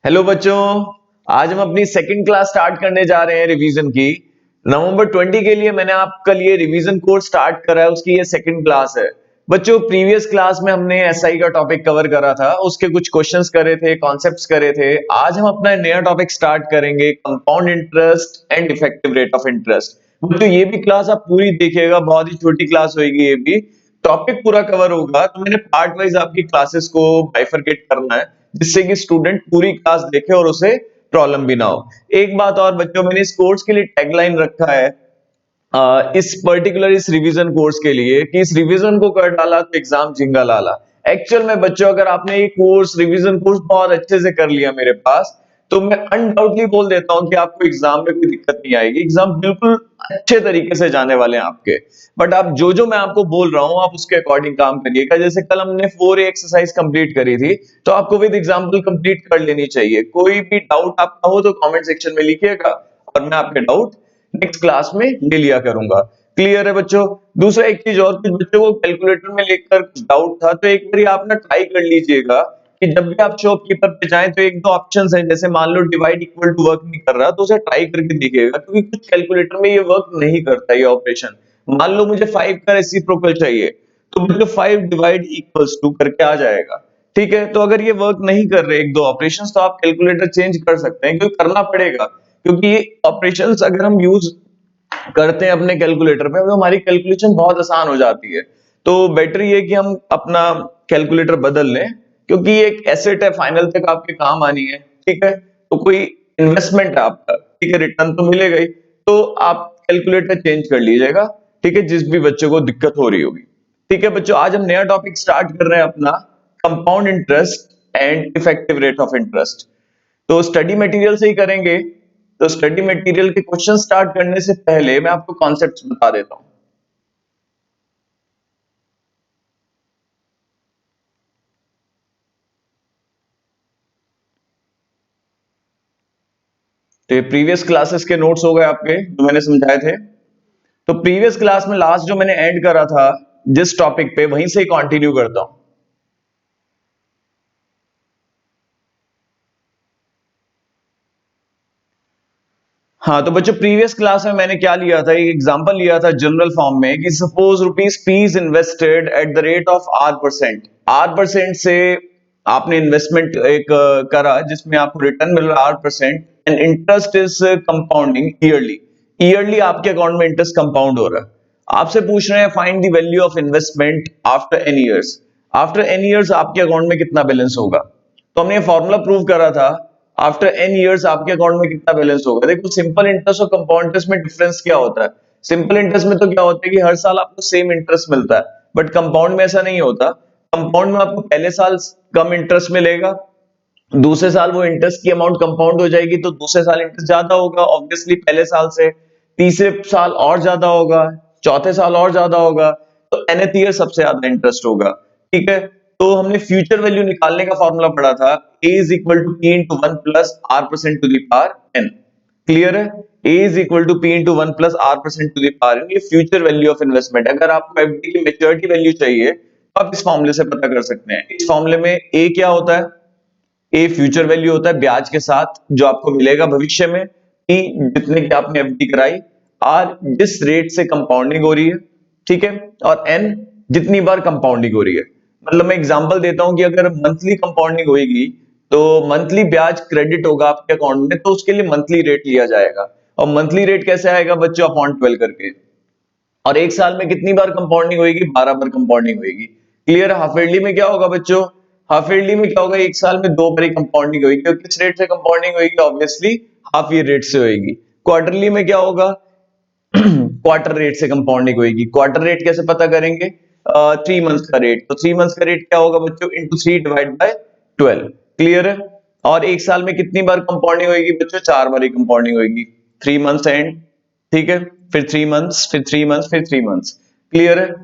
Hello बच्चों। आज हम अपनी सेकंड क्लास स्टार्ट करने जा रहे हैं रिवीजन की। नवंबर 20 के लिए मैंने आपका लिए रिवीजन कोर्स स्टार्ट करा है, उसकी ये सेकंड क्लास है। बच्चों, प्रीवियस क्लास में हमने एसआई का टॉपिक कवर करा था, उसके कुछ क्वेश्चंस करे थे, कॉन्सेप्ट्स करे थे। आज हम अपना नया टॉपिक स्टार्ट करेंगे, compound interest and effective rate of interest. बच्चों, ये भी क्लास आप पूरी देखिएगा, बहुत ही छोटी क्लास होगी। ये भी टॉपिक पूरा कवर होगा, तो मैंने पार्ट वाइज आपकी क्लासेस को बाइफरकेट करना है, जिससे कि स्टूडेंट पूरी क्लास देखे और उसे प्रॉब्लम भी ना हो। एक बात और बच्चों, मैंने इस कोर्स के लिए टैगलाइन रखा है इस पर्टिकुलर इस रिवीजन कोर्स के लिए कि इस रिवीजन को कर डाला तो एग्जाम झिंगा लाला। एक्चुअल में बच्चों, अगर आपने ये कोर्स रिवीजन कोर्स बहुत अच्छे से कर लिया मेरे पास, तो मैं अनडाउटली बोल देता हूं कि आपको एग्जाम में कोई दिक्कत नहीं आएगी। एग्जाम बिल्कुल अच्छे तरीके से जाने वाले हैं आपके। बट आप जो जो मैं आपको बोल रहा हूं, आप उसके अकॉर्डिंग काम करिएगा। जैसे कल हमने 4 एक्सरसाइज कंप्लीट करी थी, तो आपको विद एग्जांपल कंप्लीट कर लेनी चाहिए। कोई भी डाउट आपका हो तो कमेंट सेक्शन में लिखिएगा और मैं आपके डाउट नेक्स्ट क्लास में ले लिया करूंगा। क्लियर है बच्चों? दूसरा एक चीज और, कुछ बच्चों को कैलकुलेटर में लेकर कुछ डाउट था, तो एक बार आप ना ट्राई कर लीजिएगा कि जब भी आप शॉपकीपर पे जाएं तो एक दो ऑप्शंस हैं, जैसे मान लो डिवाइड इक्वल टू वर्क नहीं कर रहा, तो उसे ट्राई करके देखिएगा, क्योंकि कुछ कैलकुलेटर में ये वर्क नहीं करता ये ऑपरेशन। मान लो मुझे 5 का रेसिप्रोकल चाहिए, तो मुझे 5 डिवाइड इक्वल्स टू करके आ जाएगा। ठीक है, तो अगर ये वर्क नहीं कर रहे एक दो ऑपरेशंस, तो आप कैलकुलेटर चेंज कर सकते हैं, क्योंकि करना पड़ेगा, क्योंकि ये ऑपरेशंस अगर हम यूज करते हैं अपने कैलकुलेटर पे, तो हमारी कैलकुलेशन बहुत आसान हो जाती है। तो बेटर ये कि हम अपना कैलकुलेटर बदल लें, क्योंकि ये एक एसेट है, फाइनल तक आपके काम आनी है। ठीक है, तो कोई इन्वेस्टमेंट है आपका, ठीक है, रिटर्न तो मिलेगा ही। तो आप कैलकुलेटर चेंज कर लीजिएगा, ठीक है, जिस भी बच्चे को दिक्कत हो रही होगी। ठीक है बच्चों, आज हम नया टॉपिक स्टार्ट कर रहे हैं अपना, compound interest and effective rate of interest. तो स्टडी मटेरियल से ही करेंगे। तो स्टडी मटेरियल के क्वेश्चन स्टार्ट करने से पहले मैं आपको कॉन्सेप्ट्स बता देता हूं। तो ये प्रीवियस क्लासेस के नोट्स हो गए आपके, जो मैंने समझाए थे। तो प्रीवियस क्लास में लास्ट जो मैंने एंड करा था जिस टॉपिक पे, वहीं से ही कंटिन्यू करता हूं। हाँ, तो बच्चों प्रीवियस क्लास में मैंने क्या लिया था, एक एग्जांपल लिया था जनरल फॉर्म में, कि suppose rupees P is invested at the rate of R%। R% से आपने इन्वेस्टमेंट एक करा, जिसमें आपको रिटर्न मिल रहा है R%, and interest is compounding yearly. Yearly आपके अकाउंट में इंटरेस्ट कंपाउंड हो रहा है। आपसे पूछ रहे हैं find the value of investment after n years. After n years आपके अकाउंट में कितना बैलेंस होगा। तो हमने ये फॉर्मूला प्रूव करा था, आफ्टर एन ईयर्स आपके अकाउंट में कितना बैलेंस होगा। देखो, सिंपल इंटरेस्ट और कंपाउंड इंटरेस्ट में डिफरेंस क्या होता है। सिंपल इंटरेस्ट में तो क्या होता है कि हर साल आपको सेम इंटरेस्ट मिलता है, बट कंपाउंड में ऐसा नहीं होता। कंपाउंड में आपको पहले साल कम इंटरेस्ट मिलेगा, दूसरे साल वो इंटरेस्ट की अमाउंट कंपाउंड हो जाएगी, तो दूसरे साल इंटरेस्ट ज्यादा होगा ऑब्वियसली पहले साल से, तीसरे साल और ज्यादा होगा, चौथे साल और ज्यादा होगा, तो nth ईयर सबसे ज्यादा इंटरेस्ट होगा। ठीक है, तो हमने फ्यूचर वैल्यू निकालने का फॉर्मूला पढ़ा था, a is equal to p into 1 plus R% to the power n। Clear है? a is equal to p into 1 plus R% to the power n, ये फ्यूचर वैल्यू ऑफ इन्वेस्टमेंट। अगर आपको FD की maturity value चाहिए, तो आप इस फॉर्मूले से पता कर सकते हैं। इस फॉर्मूले में a क्या होता है, ए फ्यूचर वैल्यू होता है ब्याज के साथ जो आपको मिलेगा भविष्य में, टी जितने की आपने एफडी कराई, आर जिस रेट से कंपाउंडिंग हो रही है, ठीक है, और एन जितनी बार कंपाउंडिंग हो रही है। मतलब मैं एग्जांपल देता हूं कि अगर मंथली कंपाउंडिंग होगी, तो मंथली ब्याज क्रेडिट होगा आपके अकाउंट में, तो उसके लिए मंथली रेट लिया जाएगा। और मंथली रेट कैसे आएगा बच्चों, अपॉन 12 करके। और एक साल में कितनी बार कंपाउंडिंग होगी, 12 बार कंपाउंडिंग होगी। क्लियर? हाफ ईयरली में क्या होगा बच्चों, हाफ ईयरली में क्या होगा, एक साल में 2 बार कंपाउंडिंग होगी। और किस रेट से कंपाउंडिंग होगी, ऑब्वियसली हाफ ईयर रेट से होगी। क्वार्टरली में क्या होगा, क्वार्टर रेट से कंपाउंडिंग होगी। क्वार्टर रेट कैसे पता करेंगे, 3 मंथ्स का रेट, तो 3 मंथ्स का रेट क्या होगा बच्चों, इंटू 3 डिवाइड बाय 12। क्लियर है? और एक साल में कितनी बार कंपाउंडिंग होगी बच्चों, 4 बार कंपाउंडिंग होगी, 3 मंथ्स एंड, ठीक है, फिर 3 मंथ्स, फिर 3 मंथ्स, फिर 3 मंथ्स। क्लियर है?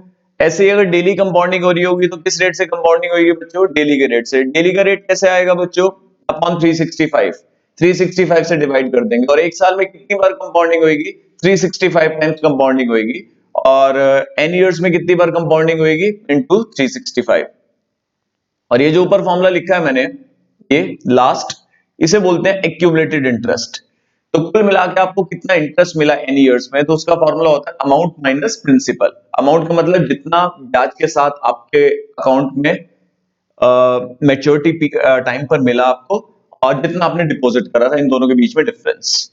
ऐसे ही अगर डेली कंपाउंडिंग हो रही होगी, तो किस रेट से कंपाउंडिंग होगी बच्चों, डेली के रेट से। डेली का रेट कैसे आएगा बच्चों, अपॉन 365, 365 से डिवाइड कर देंगे। और एक साल में कितनी बार कंपाउंडिंग होगी, 365 टाइम्स कंपाउंडिंग होगी। और एन ईयर्स में कितनी बार कंपाउंडिंग होगी, इनटू 365। और ये जो ऊपर फॉर्मूला लिखा है मैंने, ये लास्ट इसे बोलते हैं एक्यूमुलेटेड इंटरेस्ट। तो कुल मिला के आपको कितना इंटरेस्ट मिला एन ईयर्स में, तो उसका फॉर्मूला होता है अमाउंट माइनस प्रिंसिपल। अमाउंट का मतलब जितना ब्याज के साथ आपके अकाउंट में मैच्योरिटी टाइम पर मिला आपको, और जितना आपने डिपॉजिट करा था, इन दोनों के बीच में डिफरेंस।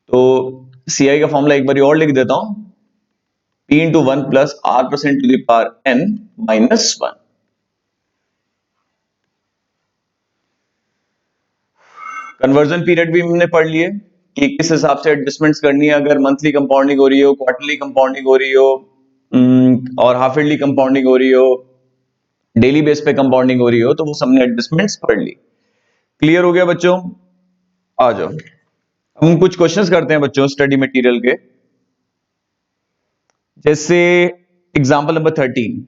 तो सीआई का फॉर्मूला एक बार और लिख देता हूं, p into one plus R percent to the power n minus one. Conversion period भी हमने पढ़ लिए कि किस हिसाब से एडजस्टमेंट्स करनी है, अगर मंथली कंपाउंडिंग हो रही हो, क्वार्टरली कंपाउंडिंग हो रही हो, और हाफ ईयरली कंपाउंडिंग हो रही हो, डेली बेस पे कंपाउंडिंग हो रही हो, तो वो सबने एडजस्टमेंट्स पढ़ ली। क्लियर हो गया बच्चों? आ जाओ हम कुछ क्वेश्चंस करते हैं बच्चों स्टडी मटेरियल के। जैसे एग्जांपल नंबर 13,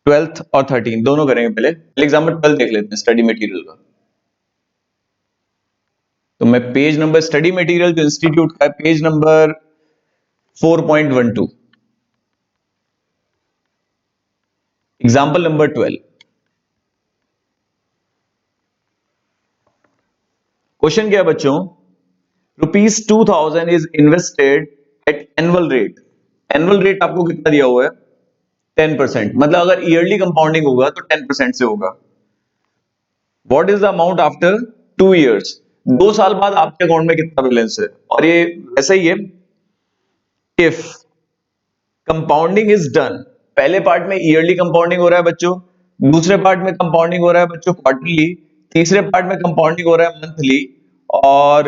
12th और 13 दोनों करेंगे। पहले एग्जांपल 12 देख लेते हैं स्टडी मटेरियल का। तो मैं पेज नंबर स्टडी मटेरियल जो इंस्टीट्यूट का है, page number 4.12, example number 12। Question क्या है बच्चों? ₹2000 is invested at annual rate. Annual rate आपको कितना दिया हुआ है? 10%। मतलब अगर ईयरली कंपाउंडिंग होगा तो 10% से होगा। What is the amount after 2 years? 2 साल बाद आपके अकाउंट में कितना बैलेंस है? और ये वैसे ही है, इफ कंपाउंडिंग इज डन, पहले पार्ट में ईयरली कंपाउंडिंग हो रहा है बच्चों, दूसरे पार्ट में कंपाउंडिंग हो रहा है बच्चों क्वार्टरली, तीसरे पार्ट में कंपाउंडिंग हो रहा है मंथली, और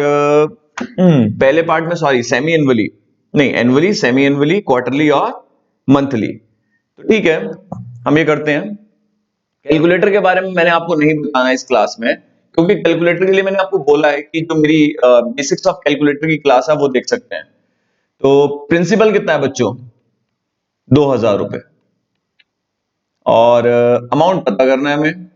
पहले पार्ट में सॉरी सेमी एनुअली, नहीं एनुअली, सेमी एनुअली, क्वार्टरली और मंथली। तो ठीक है, हम ये करते हैं। कैलकुलेटर के बारे में मैंने आपको नहीं बताना इस क्लास में, क्योंकि कैलकुलेटर के लिए मैंने आपको बोला है कि जो मेरी बेसिक्स ऑफ कैलकुलेटर की क्लास है वो देख सकते हैं। तो प्रिंसिपल कितना है बच्चों? 2000 रुपए, और अमाउंट पता करना है हमें,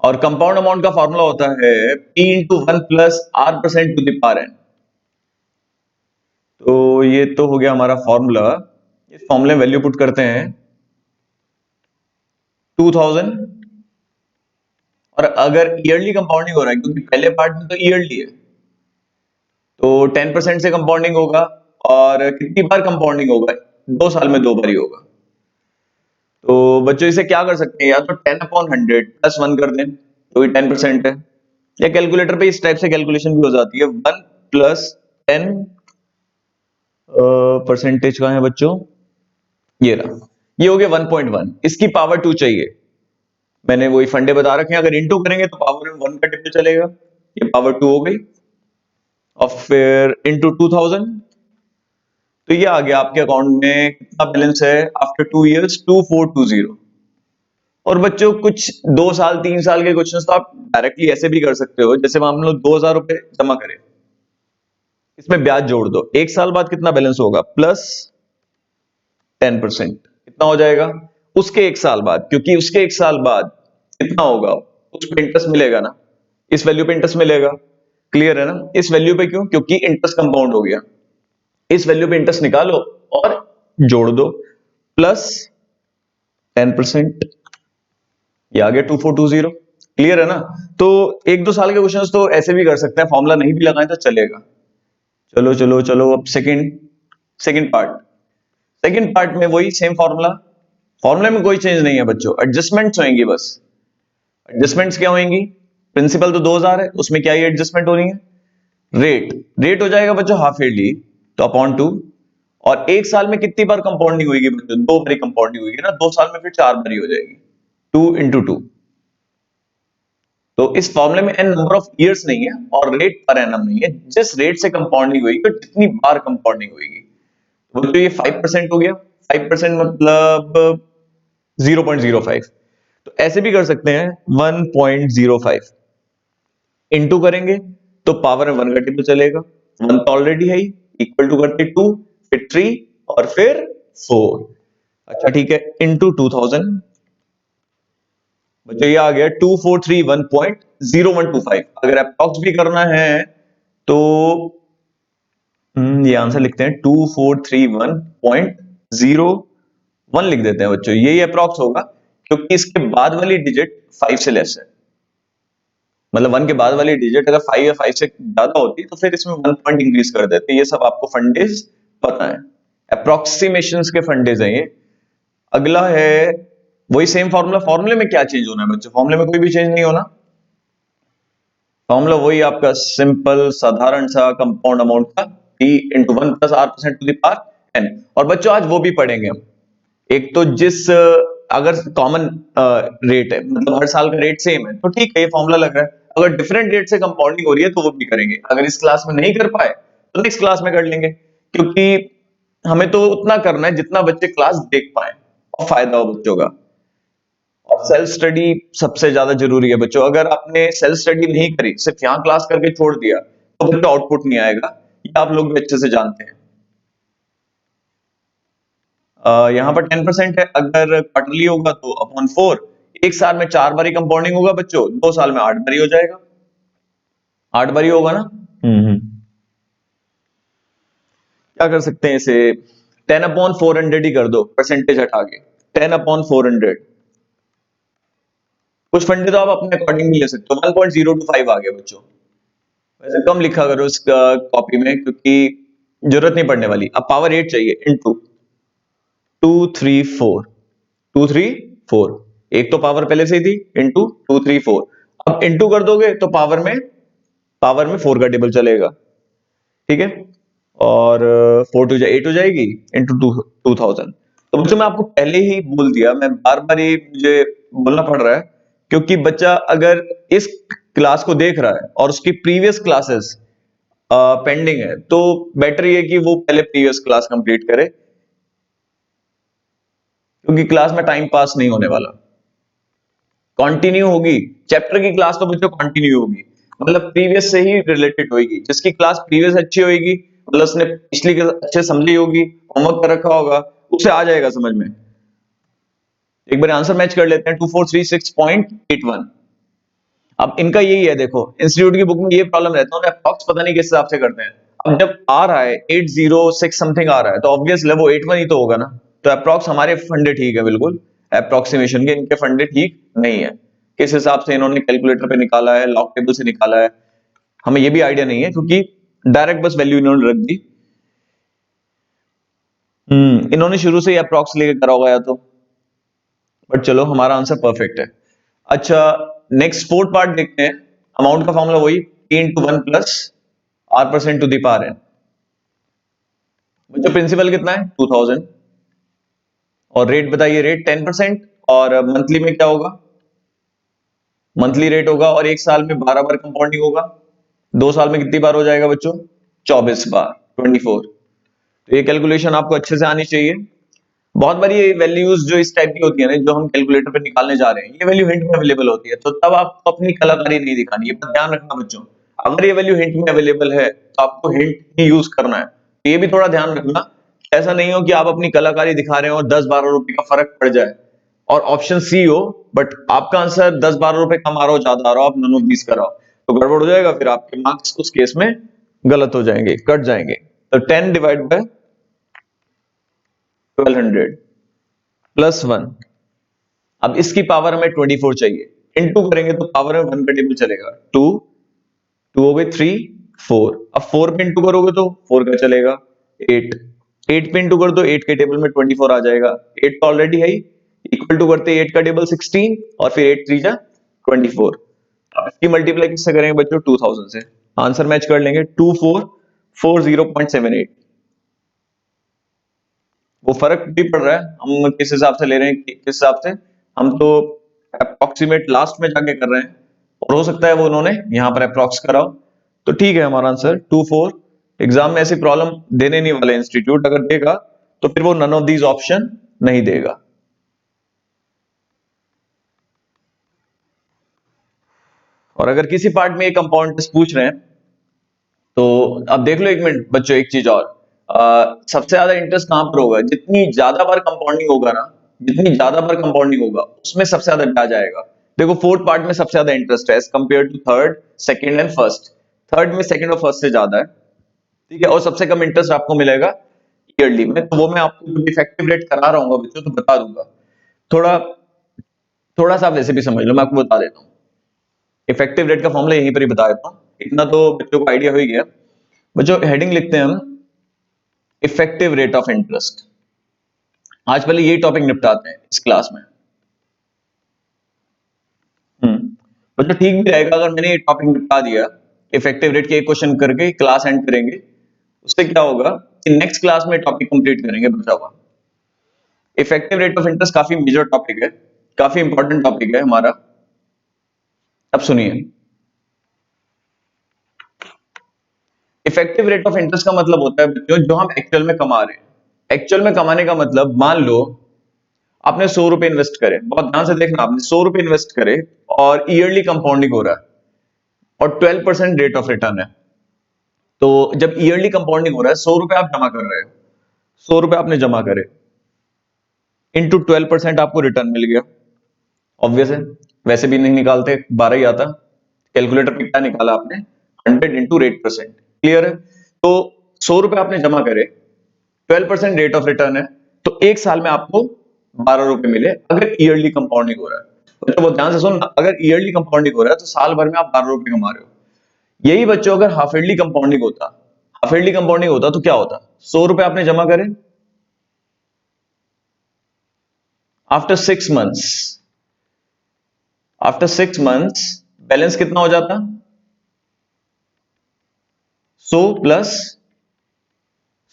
और कंपाउंड अमाउंट का फॉर्मूला होता है p into one plus R percent to the power n। तो ये तो हो गया हमारा फॉर्मूला। इस फॉर्मूले में वैल्यू पुट करते हैं 2000, और अगर ईयरली कंपाउंडिंग हो रहा है, क्योंकि पहले पार्ट में तो ईयरली है, तो 10% से कंपाउंडिंग होगा, और कितनी बार कंपाउंडिंग होगा? 2 साल में 2 बार ही होगा। तो बच्चों इसे क्या कर सकते हैं, या तो 10/100 प्लस 1 कर दें, तो ये 10% है, या कैलकुलेटर पे इस टाइप से कैलकुलेशन भी हो जाती है, 1 प्लस 10 परसेंटेज का है बच्चों, ये रहा, ये हो गया 1.1। इसकी पावर 2 चाहिए, मैंने वही फंडे बता रखे हैं, अगर इंटू करेंगे तो पावर में 1 का टिप्पल चलेगा, ये पावर 2 हो गई, और फिर इंटू 2000, तो ये आ गया आपके अकाउंट में कितना बैलेंस है आफ्टर 2 इयर्स, 2420। और बच्चों कुछ 2 साल 3 साल के क्वेश्चंस तो आप डायरेक्टली ऐसे भी कर सकते हो, जैसे मान लो 2000 रुपए जमा करें, इसमें ब्याज जोड़ दो, 1 साल बाद कितना बैलेंस होगा? प्लस 10%, कितना हो जाएगा? उसके 1 साल बाद, क्योंकि उसके 1 साल बाद कितना होगा, उस पे इंटरेस्ट मिलेगा ना, इस वैल्यू पे इंटरेस्ट मिलेगा। क्लियर है ना? इस वैल्यू पे क्यों? क्योंकि इंटरेस्ट कंपाउंड हो गया। इस वैल्यू पे इंटरेस्ट निकालो और जोड़ दो, प्लस 10%, ये आ गया 2420। क्लियर है ना? तो 1-2 साल के क्वेश्चंस तो ऐसे भी कर सकते हैं, फॉर्मूला नहीं भी लगाएं तो चलेगा। चलो चलो चलो, अब सेकंड पार्ट में वही सेम फॉर्मूला, फॉर्मूले में कोई चेंज नहीं है बच्चों, एडजस्टमेंट्स होंगी बस। एडजस्टमेंट्स क्या होंगी? प्रिंसिपल तो 2000 है, उसमें क्या ही एडजस्टमेंट हो रही है? रेट हो जाएगा बच्चों हाफ ईयरली, तो अपॉन 2, और 1 साल में कितनी बार कंपाउंडिंग होगी बच्चों? 2 बार कंपाउंडिंग होगी ना, 2 साल में फिर 4 बार हो जाएगी, 2 इंटू 2। तो इस फॉर्मूले में n नंबर ऑफ ईयर्स नहीं है, और रेट पर एनम नहीं है, जिस रेट से कंपाउंडिंग होगी तो कितनी बार कंपाउंडिंग होगी। तो ये 5% हो गया, 5% मतलब 0.05। तो ऐसे भी कर सकते हैं, 1.05 इंटू करेंगे तो पावर में 1 का टेबल चलेगा, 1 तो ऑलरेडी है ही, इक्वल टू करते 2, फिर 3, और फिर 4। अच्छा ठीक है, इंटू 2000, बच्चों ये आ गया 2431.0125। अगर अप्रॉक्स भी करना है तो ये आंसर लिखते हैं 2431.01 लिख देते हैं बच्चों, यही अप्रॉक्स होगा, क्योंकि इसके बाद वाली डिजिट 5 से लेस है। मतलब 1 के बाद वाली डिजिट अगर 5 या 5 से ज्यादा होती तो फिर इसमें 1 पॉइंट इंक्रीज कर देते। ये सब आपको फंडेज पता है, अप्रोक्सीमेशंस के फंडेज हैं ये। अगला है वही सेम फॉर्मूला। फॉर्मूले में क्या चेंज होना है बच्चों? फॉर्मूले में कोई भी चेंज नहीं होना। फॉर्मूला वही आपका सिंपल साधारण सा कंपाउंड अमाउंट का p into 1 plus r percent to the power n। और बच्चों आज वो भी पढ़ेंगे हम। एक तो जिस अगर कॉमन रेट है, मतलब हर साल का रेट सेम है तो ठीक है, ये फॉर्मूला लग रहा है। अगर डिफरेंट रेट से कंपाउंडिंग हो रही है तो वो भी करेंगे। अगर इस क्लास में नहीं कर पाए तो नेक्स्ट क्लास में कर लेंगे, क्योंकि हमें तो उतना करना है जितना बच्चे क्लास देख पाए और फायदा हो बच्चों का। और सेल्फ स्टडी सबसे ज्यादा जरूरी है बच्चों। अगर आपने सेल्फ स्टडी नहीं करी, सिर्फ यहाँ क्लास करके छोड़ दिया, तो बच्चों आउटपुट नहीं आएगा। ये आप लोग भी अच्छे से जानते हैं। यहाँ पर 10% है, अगर क्वार्टरली होगा तो अपॉन 4। एक साल में 4 बारी कंपाउंडिंग होगा बच्चों, 2 साल में 8 बारी हो जाएगा। 8 बारी होगा ना। क्या कर सकते हैं इसे? 10/400 ही कर दो, परसेंटेज हटा के 10/400। कुछ फंडे तो आप अपने अकॉर्डिंग भी ले सकते हो। 1.025 आ गया बच्चों। वैसे कम लिखा करो इस कॉपी में, क्योंकि जरूरत नहीं पड़ने वाली। अब पावर 8 चाहिए, इंटू 234 234। एक तो पावर पहले से ही थी, इंटू 234। अब इंटू कर दोगे तो पावर में 4 का टेबल चलेगा, ठीक है। और 4 टू 8 हो जाएगी, इंटू 2000। तो बच्चों मैं आपको पहले ही बोल दिया, मैं बार बार ये मुझे बोलना पड़ रहा है, क्योंकि बच्चा अगर इस क्लास को देख रहा है और उसकी प्रीवियस क्लासेस पेंडिंग है, तो बेटर ये कि वो पहले प्रीवियस क्लास कंप्लीट करे, क्योंकि क्लास में टाइम पास नहीं होने वाला। कंटिन्यू होगी चैप्टर की क्लास, तो बच्चों कंटिन्यू होगी, मतलब प्रीवियस से ही रिलेटेड होगी। जिसकी क्लास प्रीवियस अच्छी होगी, मतलब उसने पिछली क्लास अच्छे समझी होगी, होमवर्क कर रखा होगा, उसे आ जाएगा समझ में। एक बार आंसर मैच कर लेते हैं, 2436.81। अब इनका यही है, देखो इंस्टीट्यूट की बुक में ये प्रॉब्लम रहता है, अप्रॉक्स पता नहीं किस हिसाब से करते हैं। अब जब आ रहा है 806 समथिंग आ रहा है, तो ऑब्वियसली वो 81 ही तो होगा ना। तो अप्रॉक्स हमारे फंडे ठीक है, बिल्कुल अप्रोक्सीमेशन के, इनके फंडे ठीक नहीं है। किस हिसाब से इन्होंने कैलकुलेटर पे निकाला है, लॉग टेबल से निकाला है, हमें ये भी आइडिया नहीं है, क्योंकि डायरेक्ट बस वैल्यू इन्होंने रख दी। इन्होंने शुरू से ही अप्रॉक्स लेके करा होगा या तो, बट चलो हमारा आंसर परफेक्ट है। अच्छा, नेक्स्ट फोर्थ पार्ट देखते हैं। अमाउंट का फॉर्मूला वही, p into 1 plus r percent to the power n। बच्चों प्रिंसिपल कितना है? 2000। और रेट बताइए, रेट 10%। और मंथली में क्या होगा? मंथली रेट होगा, और एक साल में 12 बार कंपाउंडिंग होगा। 2 साल में कितनी बार हो जाएगा बच्चों? 24 बार, 24। तो ये कैलकुलेशन आपको अच्छे से आनी चाहिए। बहुत बारी ये वैल्यूज जो इस टाइप की होती है ना, जो हम कैलकुलेटर पे निकालने जा रहे हैं, ये वैल्यू हिंट में अवेलेबल होती है, तो तब आपको अपनी कलाकारी नहीं दिखानी है, ध्यान रखना बच्चों। अगर ये वैल्यू हिंट में अवेलेबल है तो आपको हिंट ही यूज करना है, तो ये भी थोड़ा ध्यान रखना। ऐसा नहीं हो कि आप अपनी कलाकारी दिखा रहे हो और 10-12 रुपए का फर्क पड़ जाए, और ऑप्शन सी हो बट आपका आंसर 10-12 रुपए कम आ रहा हो, ज्यादा आ रहा हो, आप नन ऑफ दीस कराओ, तो गड़बड़ हो जाएगा, फिर आपके मार्क्स उस केस में गलत हो जाएंगे, कट जाएंगे। तो 10 डिवाइड बाय 1200 प्लस 1। अब इसकी पावर हमें 24 चाहिए, इनटू करेंगे तो पावर में 1 का टेबल चलेगा। 2 2 हो गए 3 4। अब 4 पे इंटू करोगे तो 4 का चलेगा। 8 8 पे इंटू कर दो, 8 के टेबल में 24 आ जाएगा। 8 तो ऑलरेडी है ही, इक्वल टू करते 8 का टेबल 16, और फिर 8 3 जा 24। अब इसकी मल्टीप्लाई किससे करेंगे बच्चों? 2000 से। आंसर मैच कर लेंगे, 2440.78। वो फर्क भी पड़ रहा है, हम किस हिसाब से ले रहे हैं, किस हिसाब से। हम तो अप्रोक्सीमेट लास्ट में जाके कर रहे हैं, और हो सकता है वो उन्होंने यहां पर अप्रोक्स कराओ। तो ठीक है, हमारा आंसर 24। एग्जाम में ऐसी प्रॉब्लम देने नहीं वाले इंस्टीट्यूट, अगर देगा तो फिर वो नन ऑफ दीज ऑप्शन नहीं देगा। और अगर किसी पार्ट में ये कंपाउंड टेस्ट पूछ रहे हैं, तो अब देख लो एक मिनट बच्चों, एक चीज और, सबसे ज्यादा इंटरेस्ट कहां पर होगा? जितनी ज्यादा बार कंपाउंडिंग होगा ना, जितनी ज्यादा बार कंपाउंडिंग होगा, उसमें सबसे ज्यादा ब्याज आएगा। देखो फोर्थ पार्ट में सबसे ज्यादा इंटरेस्ट है as compare to third, second and first. Third में सेकंड और फर्स्ट से ज्यादा है, ठीक है। और सबसे कम इंटरेस्ट आपको मिलेगा ईयरली में, तो वो मैं आपको जब इफेक्टिव रेट करा रहा हूँ बच्चों तो बता दूंगा। थोड़ा थोड़ा सा आप वैसे भी समझ लो, मैं आपको बता देता हूँ। इफेक्टिव रेट का फॉर्मूला यहीं पर ही बता देता हूं, इतना तो बच्चों को आइडिया हो ही गया। बच्चों हेडिंग लिखते हैं हम इफेक्टिव रेट ऑफ इंटरेस्ट। आज पहले यही टॉपिक निपटाते हैं इस क्लास में। बच्चों ठीक भी रहेगा अगर मैंने ये टॉपिक निपटा दिया, इफेक्टिव रेट के एक क्वेश्चन करके क्लास एंड करेंगे। उससे क्या होगा कि नेक्स्ट क्लास में टॉपिक कंप्लीट करेंगे बचा हुआ। इफेक्टिव रेट ऑफ इंटरेस्ट काफी मेजर टॉपिक है, काफी इंपॉर्टेंट टॉपिक है हमारा। अब सुनिए, इफेक्टिव रेट ऑफ इंटरेस्ट का मतलब होता है बच्चों जो हम एक्चुअल में कमा रहे हैं। एक्चुअल में कमाने का मतलब, मान लो आपने 100 रुपए इन्वेस्ट करे, बहुत ध्यान से देखना, आपने 100 रुपए इन्वेस्ट करे और ईयरली कंपाउंडिंग हो रहा है और 12% रेट ऑफ रिटर्न है। तो जब ईयरली कंपाउंडिंग हो रहा है, 100 रुपए आप जमा कर रहे हो, 100 रुपए आपने जमा करे, इंटू 12% आपको रिटर्न मिल गया। ऑब्वियस है, वैसे भी नहीं निकालते, 12 ही आता। कैलकुलेटर पे क्या निकाला आपने, 100 इंटू रेट परसेंट। क्लियर है? तो 100 रुपए आपने जमा करे, 12% रेट ऑफ रिटर्न है, तो एक साल में आपको 12 रुपए मिले अगर ईयरली कंपाउंडिंग हो रहा है। तो बहुत ध्यान से सुन, अगर ईयरली कंपाउंडिंग हो रहा है तो साल भर में आप 12 रुपए कमा रहे हो। यही बच्चों अगर हाफ ईयरली कंपाउंडिंग होता, हाफ ईयरली कंपाउंडिंग होता तो क्या होता, 100 रुपए आपने जमा करे, after 6 months, after 6 months balance कितना हो जाता, 100 प्लस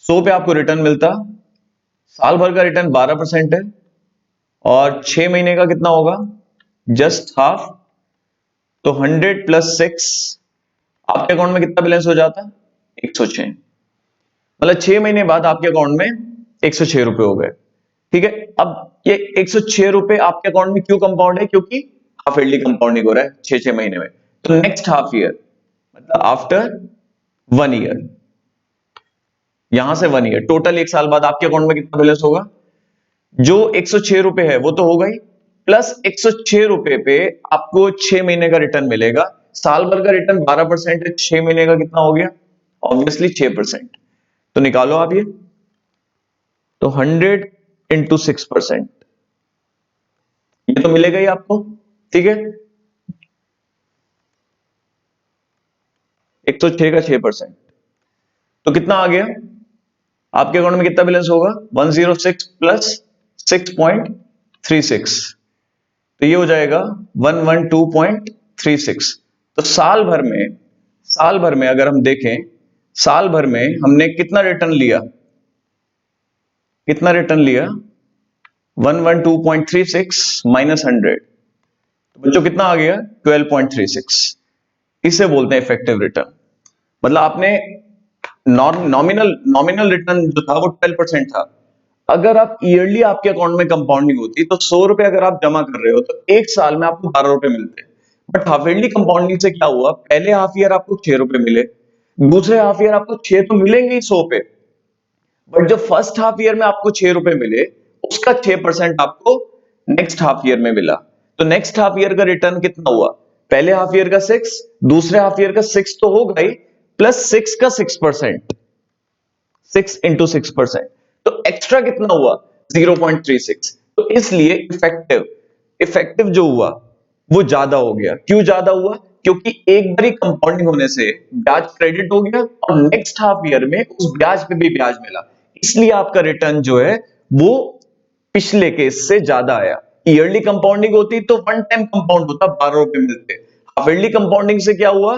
100 पे आपको रिटर्न मिलता। साल भर का रिटर्न 12% है और 6 महीने का कितना होगा, जस्ट हाफ। तो 100 प्लस 6, आपके अकाउंट में कितना बैलेंस हो जाता, 106। मतलब 6 महीने बाद आपके अकाउंट में 106 रुपए हो गए। ठीक है, अब ये 106 रुपए आपके अकाउंट में क्यों कंपाउंड है, क्योंकि हाफ ईयरली कंपाउंडिंग हो रहा है 6-6 महीने में। तो नेक्स्ट हाफ ईयर मतलब आफ्टर 1 ईयर, यहां से 1 ईयर, टोटल एक साल बाद आपके अकाउंट में कितना बैलेंस होगा, जो 106 रुपए है वो तो होगा ही, प्लस 106 रुपए पे आपको 6 महीने का रिटर्न मिलेगा। साल भर का रिटर्न 12% है, 6 महीने का कितना हो गया, ऑब्वियसली 6%। तो निकालो आप ये, तो 100 इंटू 6%, ये तो मिलेगा ही आपको। ठीक है, 106 का 6%, तो कितना आ गया आपके अकाउंट में, कितना बैलेंस होगा, 106 प्लस 6.36, तो ये हो जाएगा 112.36। तो साल भर में अगर हम देखें, साल भर में हमने कितना रिटर्न लिया, कितना रिटर्न लिया, 112.36 माइनस 100, तो बच्चों कितना आ गया, 12.36। इसे बोलते हैं इफेक्टिव रिटर्न। मतलब आपने नॉमिनल नॉमिनल रिटर्न जो था वो 12% था। अगर आप ईयरली आपके अकाउंट में कंपाउंडिंग होती तो 100 रुपए अगर आप जमा कर रहे हो तो एक साल में आपको 12 रुपए मिलते। बट हाफ ईयरली कंपाउंडिंग से क्या हुआ, पहले हाफ ईयर आपको 6 रुपए मिले, दूसरे हाफ ईयर आपको 6 तो मिलेंगे ही 100 पे, बट जो फर्स्ट हाफ ईयर में आपको 6 रुपए मिले उसका 6% आपको नेक्स्ट हाफ ईयर में मिला। तो नेक्स्ट हाफ ईयर का रिटर्न कितना हुआ, पहले हाफ ईयर का 6, दूसरे हाफ ईयर का 6 तो होगा ही, प्लस 6 का 6%, 6 इंटू 6%, तो एक्स्ट्रा कितना हुआ, 0.36। तो इसलिए इफेक्टिव, इफेक्टिव जो हुआ वो ज्यादा हो गया। क्यों ज्यादा हुआ, क्योंकि एक बारी कंपाउंडिंग होने से ब्याज क्रेडिट हो गया और नेक्स्ट हाफ ईयर में उस ब्याज पे भी ब्याज मिला, इसलिए आपका रिटर्न जो है वो पिछले केस से ज्यादा आया। ईयरली कंपाउंडिंग होती तो वन टाइम कंपाउंड होता, 12 रुपए मिलते। हाफ ईयरली कंपाउंडिंग से क्या हुआ,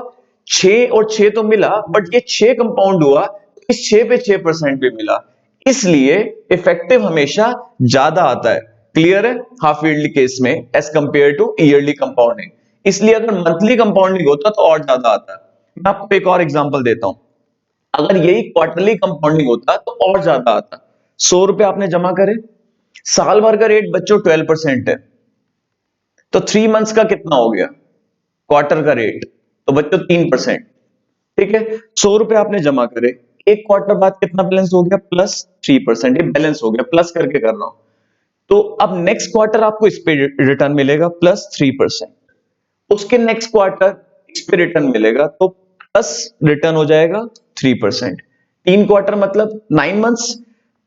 6 और 6 तो मिला, बट ये 6 कंपाउंड हुआ, इस 6 पे 6% भी मिला, इसलिए इफेक्टिव हमेशा ज्यादा आता है। क्लियर है, हाफ ईयरली केस में as compare to yearly compounding. इसलिए अगर मंथली कंपाउंडिंग होता तो और ज्यादा आता है। मैं आपको एक और एग्जांपल देता हूं, अगर यही क्वार्टरली कंपाउंडिंग होता तो और ज्यादा आता। 100 रुपए आपने जमा करे, साल भर का रेट बच्चों 12% है, तो 3 मंथ्स का कितना हो गया क्वार्टर का रेट, तो बच्चों 3%। ठीक है, 100 रुपए आपने जमा करे, एक क्वार्टर बाद कितना बैलेंस हो गया, प्लस 3%, ये बैलेंस हो गया, प्लस करके कर रहा हूं। तो अब नेक्स्ट क्वार्टर आपको इस पे रिटर्न मिलेगा प्लस 3%, उसके नेक्स्ट क्वार्टर इस पे रिटर्न मिलेगा तो प्लस रिटर्न हो जाएगा 3%। 3 क्वार्टर मतलब 9 months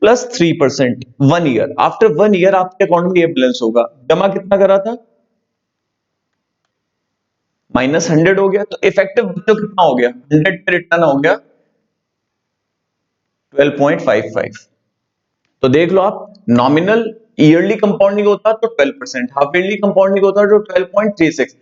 plus 3%, 1 year, after 1 year आपके अकाउंट में ये बैलेंस होगा। जमा कितना करा था, -100 हो गया, तो इफेक्टिव बच्चों कितना हो गया, 100 पे रिटर्न हो गया 12.55। तो देख लो आप, नॉमिनल ईयरली कंपाउंडिंग होता तो 12%, हाफ ईयरली कंपाउंडिंग होता तो 12.36,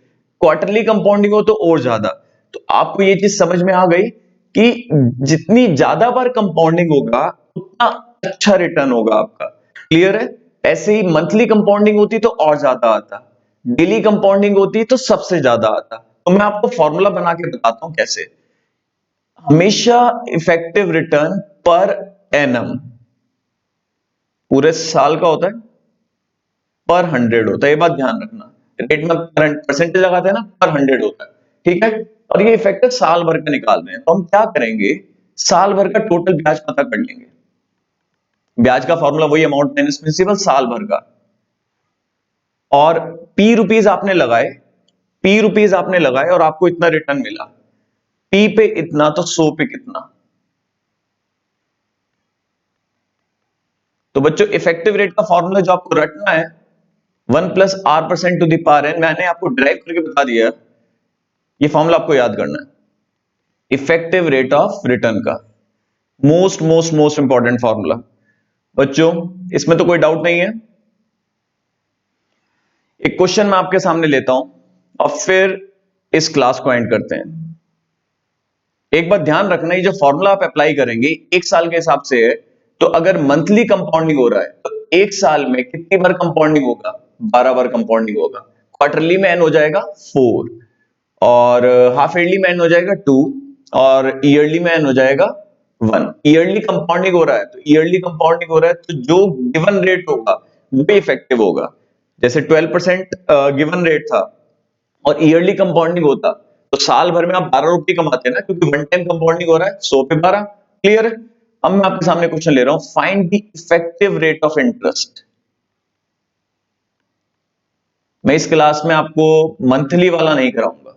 क्वार्टरली कंपाउंडिंग हो तो और ज्यादा। तो आपको ये चीज समझ में आ गई कि जितनी ज्यादा बार कंपाउंडिंग होगा उतना अच्छा रिटर्न होगा आपका। क्लियर है? ऐसे ही मंथली कंपाउंडिंग होती तो और ज्यादा आता, डेली कंपाउंडिंग होती तो सबसे ज्यादा आता। तो मैं आपको फॉर्मूला बना के बताता हूं कैसे। हमेशा इफेक्टिव रिटर्न पर एनम पूरे साल का होता है, पर 100 होता है, ये बात ध्यान रखना। रेट में परसेंटेज लगाते हैं ना, पर 100 होता है, ठीक है। और ये इफेक्टिव साल भर का निकाल रहे हैं, तो हम क्या करेंगे, साल भर का टोटल ब्याज पता कर लेंगे। ब्याज का फॉर्मूला वही, अमाउंट माइनस प्रिंसिपल साल भर का। और पी रुपीज आपने लगाए, पी रुपीज आपने लगाए और आपको इतना रिटर्न मिला, पी पे इतना तो 100 पे कितना। तो बच्चों इफेक्टिव रेट का फॉर्मूला जो आपको रटना है, 1+r% to the power n, मैंने आपको ड्राइव करके बता दिया। ये फॉर्मूला आपको याद करना है, इफेक्टिव रेट ऑफ रिटर्न का most most most important formula. बच्चों इसमें तो कोई डाउट नहीं है। एक क्वेश्चन मैं आपके सामने लेता हूं और फिर इस क्लास को एंड करते हैं। एक बात ध्यान रखना, ये जो फॉर्मूला आप अप्लाई करेंगे एक साल के हिसाब से है, तो अगर मंथली कंपाउंडिंग हो रहा है तो एक साल में कितनी बार कंपाउंडिंग होगा, 12 बार कंपाउंडिंग होगा। क्वार्टरली में एन हो जाएगा 4, और हाफ ईयरली में एन हो जाएगा 2, और ईयरली में एन हो जाएगा 1। ईयरली कंपाउंडिंग हो रहा है तो ईयरली कंपाउंडिंग हो रहा है तो जो गिवन रेट होगा वो इफेक्टिव होगा। जैसे 12% गिवन रेट था और ईयरली कंपाउंडिंग होता तो साल भर में आप 12 रुपए कमाते हैं ना, क्योंकि वन टाइम कंपाउंडिंग हो रहा है 100 पे 12। क्लियर है? अब मैं आपके सामने क्वेश्चन ले रहा हूं, find the effective rate of interest. मैं इस क्लास में आपको मंथली वाला नहीं कराऊंगा।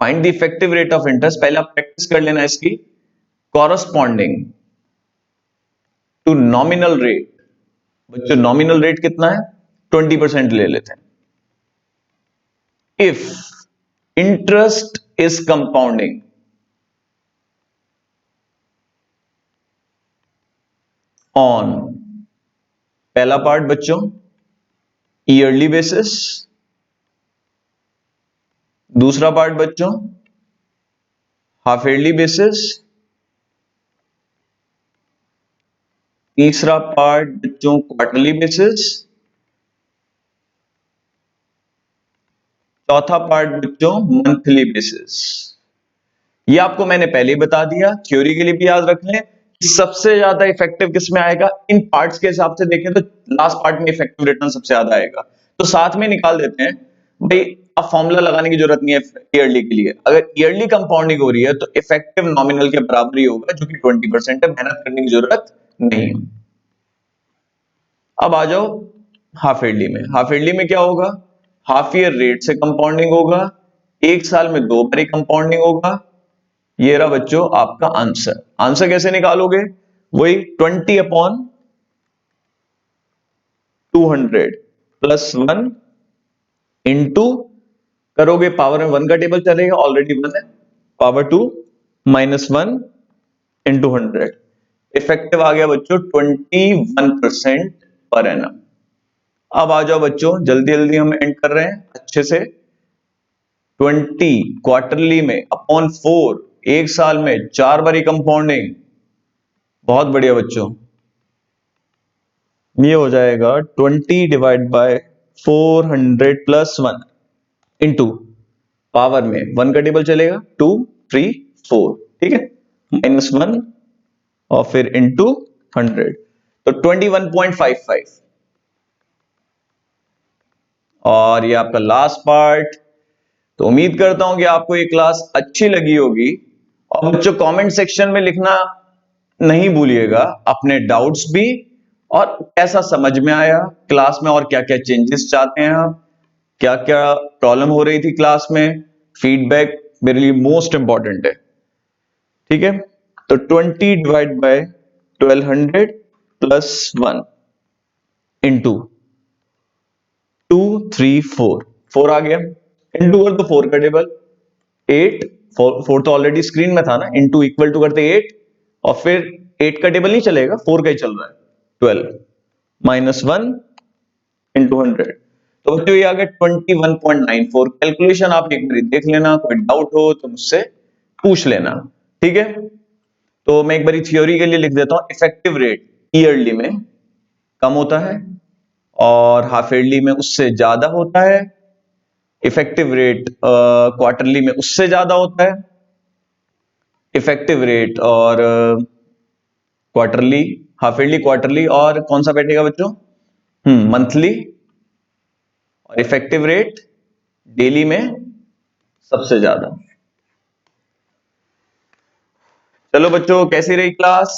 Find the effective rate of interest, पहले आप प्रैक्टिस कर लेना इसकी। कॉरस्पॉन्डिंग टू नॉमिनल रेट, बच्चों नॉमिनल रेट कितना है, 20% ले लेते हैं। If interest is compounding on, पहला पार्ट बच्चों ईयरली बेसिस, दूसरा पार्ट बच्चों हाफ ईयरली बेसिस, तीसरा पार्ट बच्चों क्वार्टरली बेसिस, चौथा पार्ट बच्चों मंथली बेसिस। ये आपको मैंने पहले ही बता दिया, थ्योरी के लिए भी याद रख लें कि सबसे ज्यादा इफेक्टिव किस में आएगा, इन पार्ट्स के हिसाब से देखें तो लास्ट पार्ट में इफेक्टिव रिटर्न सबसे ज्यादा आएगा। तो साथ में निकाल देते हैं भाई, अब फॉर्मूला लगाने की जरूरत नहीं है ईयरली के लिए। अगर ईयरली कंपाउंडिंग हो रही है तो इफेक्टिव नॉमिनल के बराबर ही होगा, जो कि 20% है, मेहनत करने की जरूरत नहीं है। अब आ जाओ हाफ ईयरली में। हाफ ईयरली में क्या होगा, हाफ ईयर रेट से कंपाउंडिंग होगा, एक साल में 2 बार कंपाउंडिंग होगा। ये रहा बच्चों आपका आंसर। आंसर कैसे निकालोगे, वही 20/200 +1 इंटू, करोगे पावर में 1 का टेबल चलेगा, ऑलरेडी 1 है, पावर 2 -1 इंटू 100। इफेक्टिव आ गया बच्चों 21% पर एनम। अब आ जाओ बच्चों, जल्दी जल्दी हम एंड कर रहे हैं अच्छे से। 20 क्वार्टरली में अपॉन 4, एक साल में 4 बारी कंपाउंडिंग, बहुत बढ़िया बच्चों। ये हो जाएगा 20/400 + 1 इंटू पावर में 1 का टेबल चलेगा, 2 3 4, ठीक है, -1 और फिर इंटू 100, तो 21.55। और ये आपका लास्ट पार्ट। तो उम्मीद करता हूं कि आपको ये क्लास अच्छी लगी होगी। और बच्चों कमेंट सेक्शन में लिखना नहीं भूलिएगा अपने डाउट्स भी, और कैसा समझ में आया क्लास में, और क्या क्या चेंजेस चाहते हैं आप, क्या क्या प्रॉब्लम हो रही थी क्लास में। फीडबैक मेरे लिए मोस्ट इंपॉर्टेंट है, ठीक है। तो 20/1200 +1 इंटू 2 3 4, 4 आ गया, इंटू कर तो 4 का टेबल, 8, फोर तो ऑलरेडी स्क्रीन में था ना, इनटू इक्वल टू करते 8, और फिर 8 का टेबल नहीं चलेगा, 4 का ही चल रहा है, 12 माइनस 1 इंटू 100। तो बच्चों ये आ गया 21.94। कैलकुलेशन आप एक बार देख लेना, कोई डाउट हो तो मुझसे पूछ लेना, ठीक है। तो मैं एक बार थ्योरी के लिए लिख देता हूं, इफेक्टिव रेट ईयरली में कम होता है और हाफ ईयरली में उससे ज्यादा होता है। इफेक्टिव रेट क्वार्टरली में उससे ज्यादा होता है। इफेक्टिव रेट और क्वार्टरली, हाफ ईयरली, क्वार्टरली, और कौन सा बैठेगा बच्चों? मंथली। और इफेक्टिव रेट डेली में सबसे ज्यादा। चलो बच्चों, कैसी रही क्लास?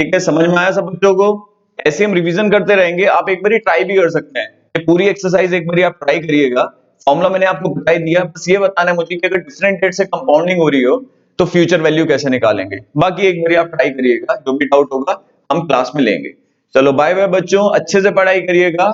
ठीक है, समझ में आया सब बच्चों को? ऐसे हम रिवीजन करते रहेंगे, आप एक बार ट्राई भी कर सकते हैं, ये पूरी एक्सरसाइज एक बार आप ट्राई करिएगा। फॉर्मूला मैंने आपको बता ही दिया, बस ये बताना है मुझे कि अगर डिफरेंट डेट से कंपाउंडिंग हो रही हो तो फ्यूचर वैल्यू कैसे निकालेंगे। बाकी एक बार आप ट्राई करिएगा, जो भी डाउट होगा हम क्लास में लेंगे। चलो बाय बाय बच्चों, अच्छे से पढ़ाई करिएगा।